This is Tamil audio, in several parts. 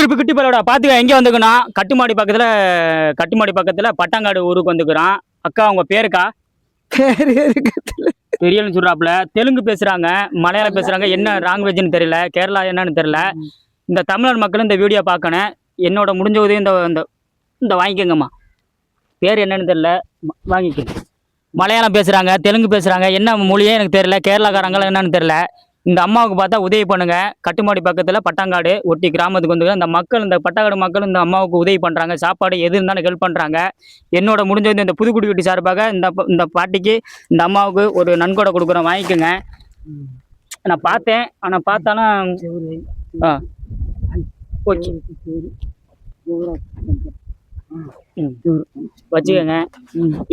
குடியிருப்பு கிட்டிப்பலோட பாத்துக்க எங்க வந்துக்கணும் கட்டுமாடி பக்கத்துல பட்டாங்காடு ஊருக்கு வந்துக்கிறோம். அக்கா உங்க பேருக்கா? தெரியலன்னு சொல்றாப்புல. தெலுங்கு பேசுறாங்க, மலையாளம் பேசுறாங்க, என்ன லாங்குவேஜ்னு தெரியல, கேரளா என்னன்னு தெரியல. இந்த தமிழ்நாடு மக்கள் இந்த வீடியோ பார்க்கணும். என்னோட முடிஞ்ச உதவி இந்த வாங்கிக்கோங்கம்மா. பேர் என்னன்னு தெரியல, வாங்கிக்க. மலையாளம் பேசுறாங்க, தெலுங்கு பேசுறாங்க, என்ன மொழியே எனக்கு தெரியல, கேரளாக்காரங்களா என்னன்னு தெரியல. இந்த அம்மாவுக்கு பார்த்தா உதவி பண்ணுங்க. கட்டுமாடி பக்கத்துல பட்டாங்காடு ஒட்டி கிராமத்துக்கு வந்து இந்த மக்கள், இந்த பட்டாங்காடு மக்கள் இந்த அம்மாவுக்கு உதவி பண்றாங்க. சாப்பாடு எது இருந்தாலும் ஹெல்ப் பண்றாங்க. என்னோட முடிஞ்சது இந்த புதுக்குடிவெட்டி சார்பாக இந்த பாட்டிக்கு இந்த அம்மாவுக்கு ஒரு நன்கொடை கொடுக்குறோம், வாங்கிக்கோங்க. நான் பார்த்தேன், ஆனா பார்த்தாலும் வச்சுக்கோங்க.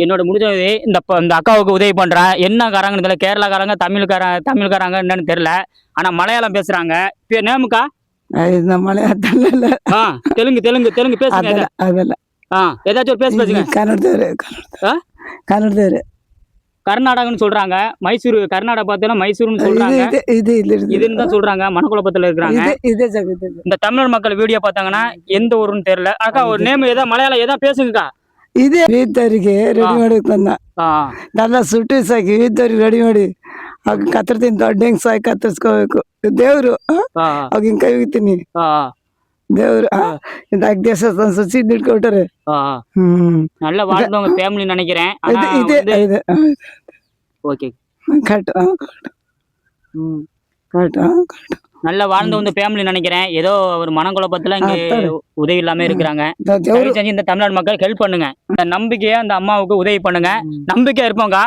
என்னோட முடிஞ்சது இந்த அக்காவுக்கு உதவி பண்றேன். என்ன காரங்கன்னு தெரியல, கேரளாக்காரங்க தமிழ்காரங்க என்னன்னு தெரியல, ஆனா மலையாளம் பேசுறாங்க. நேமுக்கா தெலுங்கு தெலுங்கு தெலுங்கு பேசுங்க. ஏதாச்சும் ஒரு பேசுங்க. கர்நாடகன்னு சொல்றாங்க, மைசூர் கர்நாடகா பார்த்தா மைசூர்னு சொல்றாங்க. இதுன்னு தான் சொல்றாங்க, மனக்குழப்பத்துல இருக்கிறாங்க. இந்த தமிழ் மக்கள் வீடியோ பார்த்தாங்கன்னா எந்த ஊருன்னு தெரியல. அக்கா ஒரு நேம் ஏதாவது மலையாளம் ஏதாவது பேசுங்கக்கா. ಇದೇ ವೀತರಿಗೆ ರೆಡಿಮೇಡ್ ತಂದ ನನ್ನ ಸುಟ್ಟಿ ಸಾಕಿ ವೀತರಿಗೆ ರೆಡಿಮೇಡ್ ಆಗ ಕತ್ತರ್ತೀನಿ ದೊಡ್ಡ ಹೆಂಗ್ ಸಾಕಿ ಕತ್ತರಿಸ್ಕೋಬೇಕು ದೇವ್ರು ಅವಾಗ ಹಿಂಗ್ ಕೈ ಹೋಗ್ತೀನಿ ದೇವ್ರು இந்த தேசத்தான் சுத்தி நிற்கவிட்டாரு. நல்ல வாழ்ந்தவங்க ஃபேமிலி நினைக்கிறேன். ஓகே நல்ல வாழ்ந்தவங்க ஃபேமிலி நினைக்கிறேன். ஏதோ ஒரு மனக்குழப்பத்துல இங்க உதவி இல்லாம இருக்கிறாங்க. செஞ்சு இந்த தமிழ்நாடு மக்கள் ஹெல்ப் பண்ணுங்க. இந்த நம்பிக்கையா அந்த அம்மாவுக்கு உதவி பண்ணுங்க. நம்பிக்கையா இருப்போங்க.